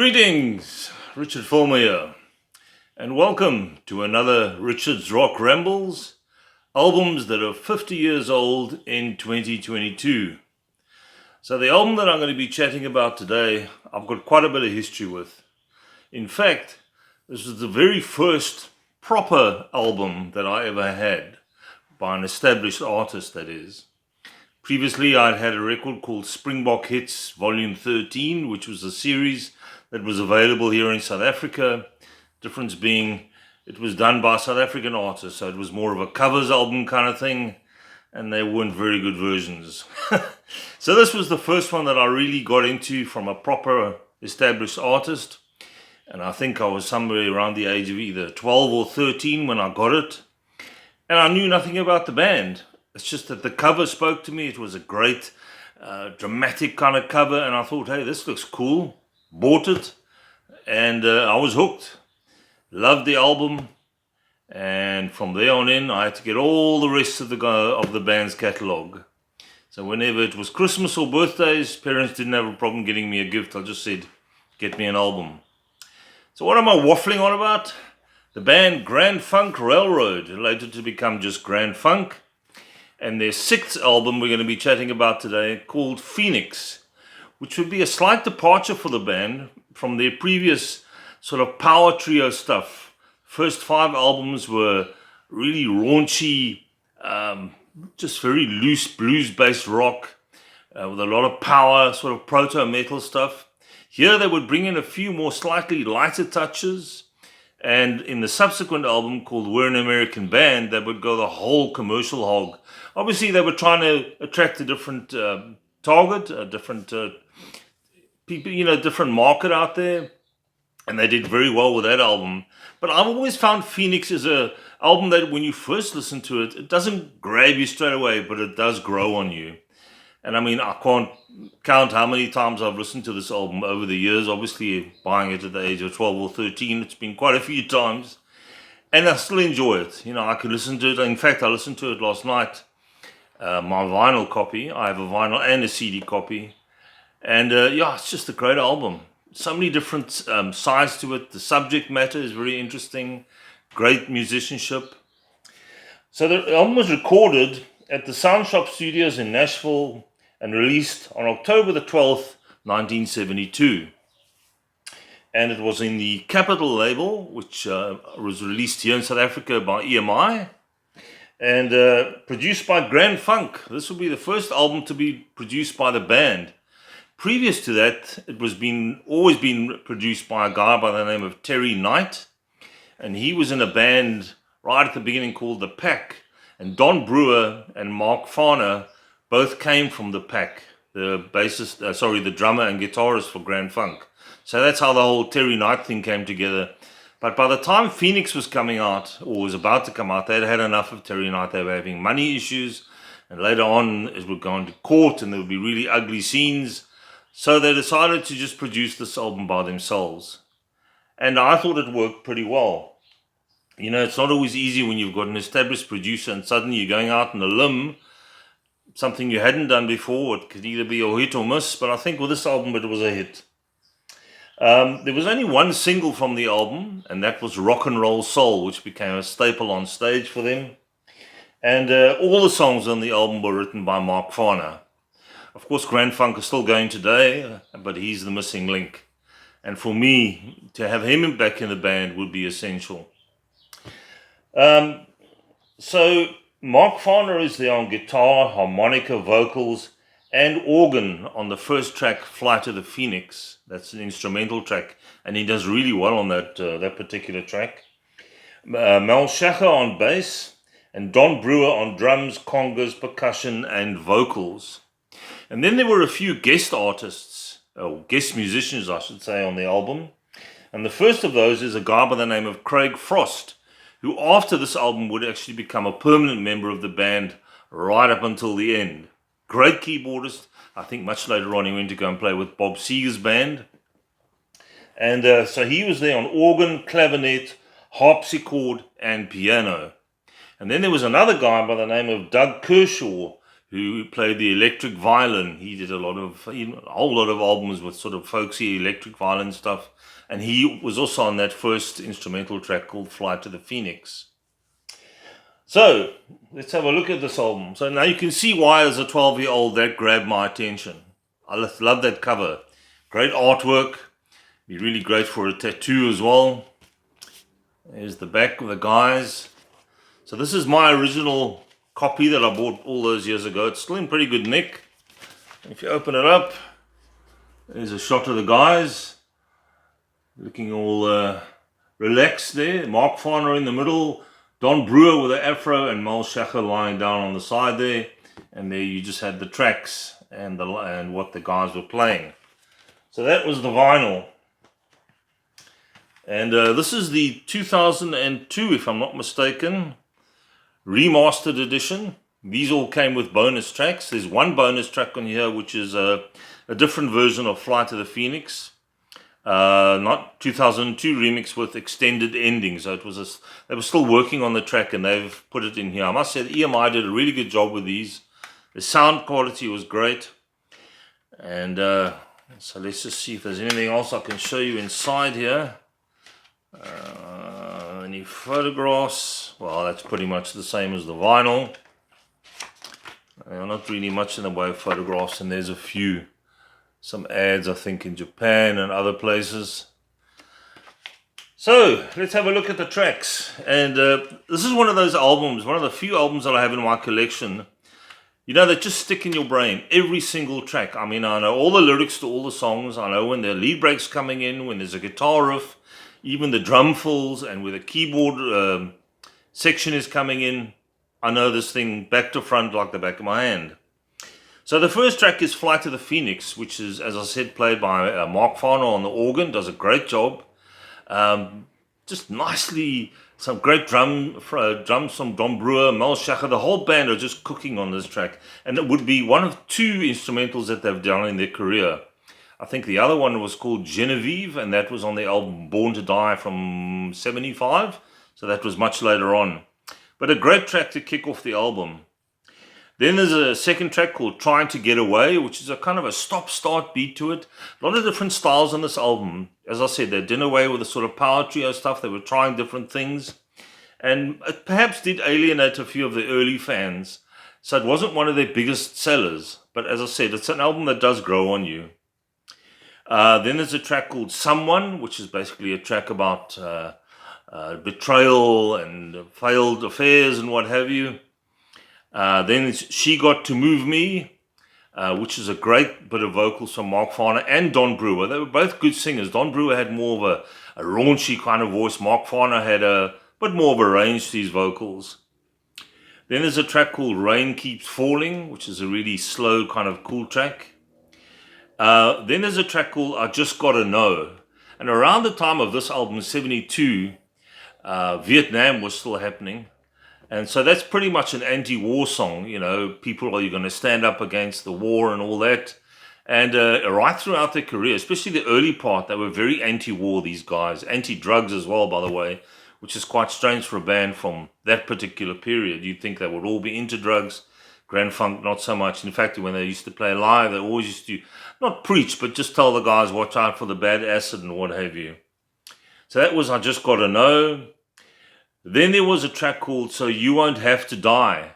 Greetings, Richard Fulmer here, and welcome to another Richard's Rock Rambles, albums that are 50 years old in 2022. So the album that I'm going to be chatting about today, I've got quite a bit of history with. In fact, this is the very first proper album that I ever had, by an established artist, that is. Previously, I'd had a record called Springbok Hits Volume 13, which was a series that was available here in South Africa. Difference being, it was done by South African artists, so it was more of a covers album kind of thing, and they weren't very good versions. So this was the first one that I really got into from a proper established artist, and I think I was somewhere around the age of either 12 or 13 when I got it, and I knew nothing about the band. It's just that the cover spoke to me. It was a great, dramatic kind of cover, and I thought, hey, this looks cool. Bought it, and I was hooked. Loved the album, and from there on in, I had to get all the rest of the band's catalogue. So whenever it was Christmas or birthdays, parents didn't have a problem getting me a gift. I just said, get me an album. So what am I waffling on about? The band Grand Funk Railroad, later to become just Grand Funk, and their sixth album we're going to be chatting about today, called Phoenix, which would be a slight departure for the band from their previous sort of power trio stuff. First 5 albums were really raunchy, just very loose blues-based rock with a lot of power, sort of proto-metal stuff. Here they would bring in a few more slightly lighter touches, and in the subsequent album called We're an American Band, they would go the whole commercial hog. Obviously they were trying to attract a different target, a different people, different market out there, and they did very well with that album. But I've always found Phoenix is a album that when you first listen to it, it doesn't grab you straight away, but it does grow on you. And I mean, I can't count how many times I've listened to this album over the years. Obviously, buying it at the age of 12 or 13, it's been quite a few times, and I still enjoy it. I could listen to it. In fact, I listened to it last night. My vinyl copy. I have a vinyl and a CD copy. And it's just a great album. So many different sides to it. The subject matter is very interesting. Great musicianship. So the album was recorded at the Sound Shop Studios in Nashville and released on October the 12th, 1972. And it was in the Capitol label, which was released here in South Africa by EMI. And produced by Grand Funk. This will be the first album to be produced by the band. Previous to that, it was always been produced by a guy by the name of Terry Knight, and he was in a band right at the beginning called The Pack. And Don Brewer and Mark Farner both came from The Pack, the drummer and guitarist for Grand Funk. So that's how the whole Terry Knight thing came together. But by the time Phoenix was coming out, or was about to come out, they'd had enough of Terry Knight. They were having money issues, and later on it would go into court, and there would be really ugly scenes. So they decided to just produce this album by themselves. And I thought it worked pretty well. It's not always easy when you've got an established producer and suddenly you're going out on a limb, something you hadn't done before. It could either be a hit or miss, but I think with this album it was a hit. There was only one single from the album, and that was Rock and Roll Soul, which became a staple on stage for them. And all the songs on the album were written by Mark Farner. Of course, Grand Funk is still going today, but he's the missing link. And for me, to have him back in the band would be essential. So Mark Farner is there on guitar, harmonica, vocals, and organ on the first track, Flight of the Phoenix. That's an instrumental track, and he does really well on that particular track. Mel Shacher on bass, and Don Brewer on drums, congas, percussion, and vocals. And then there were a few guest artists, or guest musicians, I should say, on the album. And the first of those is a guy by the name of Craig Frost, who after this album would actually become a permanent member of the band right up until the end. Great keyboardist. I think much later on he went to go and play with Bob Seger's band. And so he was there on organ, clavinet, harpsichord, and piano. And then there was another guy by the name of Doug Kershaw, who played the electric violin. He did a whole lot of albums with sort of folksy electric violin stuff. And he was also on that first instrumental track called Flight to the Phoenix. So, let's have a look at this album. So now you can see why as a 12-year-old that grabbed my attention. I love that cover. Great artwork. Be really great for a tattoo as well. There's the back of the guys. So this is my original copy that I bought all those years ago. It's still in pretty good nick. If you open it up, there's a shot of the guys looking all relaxed there. Mark Farner in the middle, Don Brewer with the afro, and Mel Schacher lying down on the side there. And there you just had the tracks and what the guys were playing. So that was the vinyl. And this is the 2002, if I'm not mistaken, remastered edition. These all came with bonus tracks. There's one bonus track on here which is a different version of Flight to the Phoenix. Not 2002 remix with extended ending. So they were still working on the track and they've put it in here. I must say the EMI did a really good job with these. The sound quality was great. And so let's just see if there's anything else I can show you inside here. Any photographs? Well, that's pretty much the same as the vinyl. Not really much in the way of photographs, and there's a few. Some ads, I think, in Japan and other places. So, let's have a look at the tracks. And this is one of those albums, one of the few albums that I have in my collection, that just stick in your brain. Every single track. I mean, I know all the lyrics to all the songs. I know when the lead break's coming in, when there's a guitar riff, even the drum fills, and where the keyboard section is coming in. I know this thing back to front like the back of my hand. So the first track is Flight to the Phoenix, which is, as I said, played by Mark Farner on the organ. Does a great job. Just nicely, some great drums from Don Brewer, Mel Schacher. The whole band are just cooking on this track. And it would be one of two instrumentals that they've done in their career. I think the other one was called Genevieve, and that was on the album Born to Die from 75. So that was much later on. But a great track to kick off the album. Then there's a second track called Trying to Get Away, which is a kind of a stop-start beat to it. A lot of different styles on this album. As I said, they did away with the sort of power trio stuff. They were trying different things. And it perhaps did alienate a few of the early fans. So it wasn't one of their biggest sellers. But as I said, it's an album that does grow on you. Then there's a track called Someone, which is basically a track about betrayal and failed affairs and what have you. Then it's She Got to Move Me, which is a great bit of vocals from Mark Farner and Don Brewer. They were both good singers. Don Brewer had more of a raunchy kind of voice. Mark Farner had a bit more of a range to his vocals. Then there's a track called Rain Keeps Falling, which is a really slow kind of cool track. Then there's a track called I Just Gotta Know. And around the time of this album, 72, Vietnam was still happening. And so that's pretty much an anti-war song. People, are you going to stand up against the war and all that? And right throughout their career, especially the early part, they were very anti-war, these guys. Anti-drugs as well, by the way, which is quite strange for a band from that particular period. You'd think they would all be into drugs. Grand Funk, not so much. In fact, when they used to play live, they always used to, not preach, but just tell the guys, watch out for the bad acid and what have you. So that was I Just Gotta Know. Then there was a track called So You Won't Have to Die.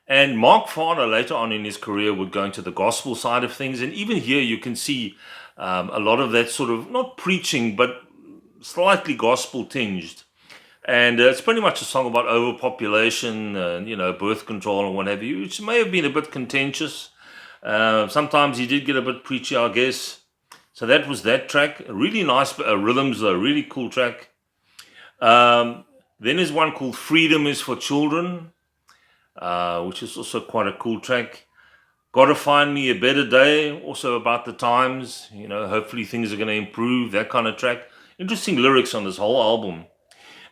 And Mark Farner later on in his career would go into the gospel side of things. And even here you can see a lot of that sort of, not preaching, but slightly gospel tinged. And it's pretty much a song about overpopulation, birth control and what have you, which may have been a bit contentious. Sometimes he did get a bit preachy, I guess. So that was that track. Really nice rhythms, a really cool track. Then there's one called Freedom is for Children, which is also quite a cool track. Gotta Find Me a Better Day, also about the times, hopefully things are going to improve, that kind of track. Interesting lyrics on this whole album.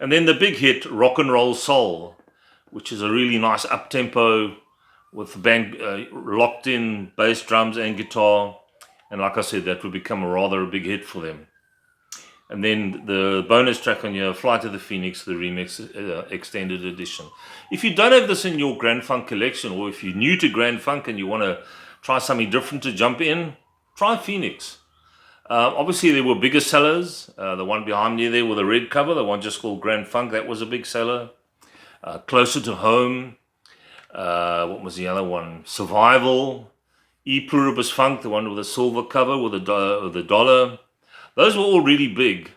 And then the big hit, Rock and Roll Soul, which is a really nice up-tempo with the band locked in bass, drums and guitar. And like I said, that would become a rather big hit for them. And then the bonus track on your Flight of the Phoenix, the remix extended edition. If you don't have this in your Grand Funk collection, or if you're new to Grand Funk and you want to try something different to jump in, try Phoenix. Obviously, there were bigger sellers. The one behind me there with the red cover, the one just called Grand Funk, that was a big seller. Closer to Home. What was the other one? Survival. E Pluribus Funk, the one with the silver cover with the dollar. Those were all really big.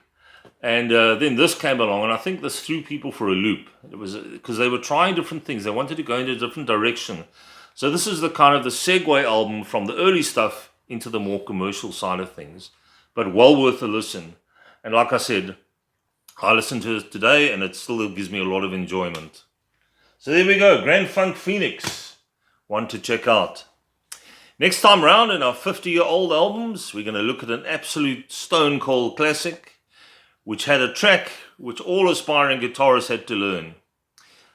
And then this came along, and I think this threw people for a loop. It was because they were trying different things. They wanted to go in a different direction. So this is the kind of the segue album from the early stuff into the more commercial side of things. But well worth a listen. And like I said, I listened to it today, and it still gives me a lot of enjoyment. So there we go, Grand Funk Phoenix. One to check out. Next time round in our 50-year-old albums, we're going to look at an absolute stone cold classic, which had a track which all aspiring guitarists had to learn.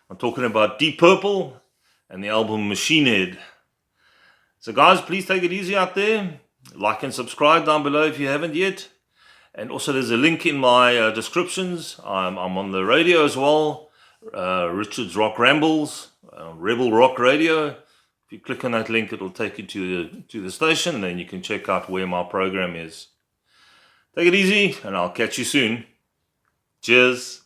I'm talking about Deep Purple and the album Machine Head. So guys, please take it easy out there. Like and subscribe down below if you haven't yet. And also there's a link in my descriptions. I'm on the radio as well. Richard's Rock Rambles, Rebel Rock Radio. If you click on that link, it'll take you to the station, and then you can check out where my program is. Take it easy, and I'll catch you soon. Cheers.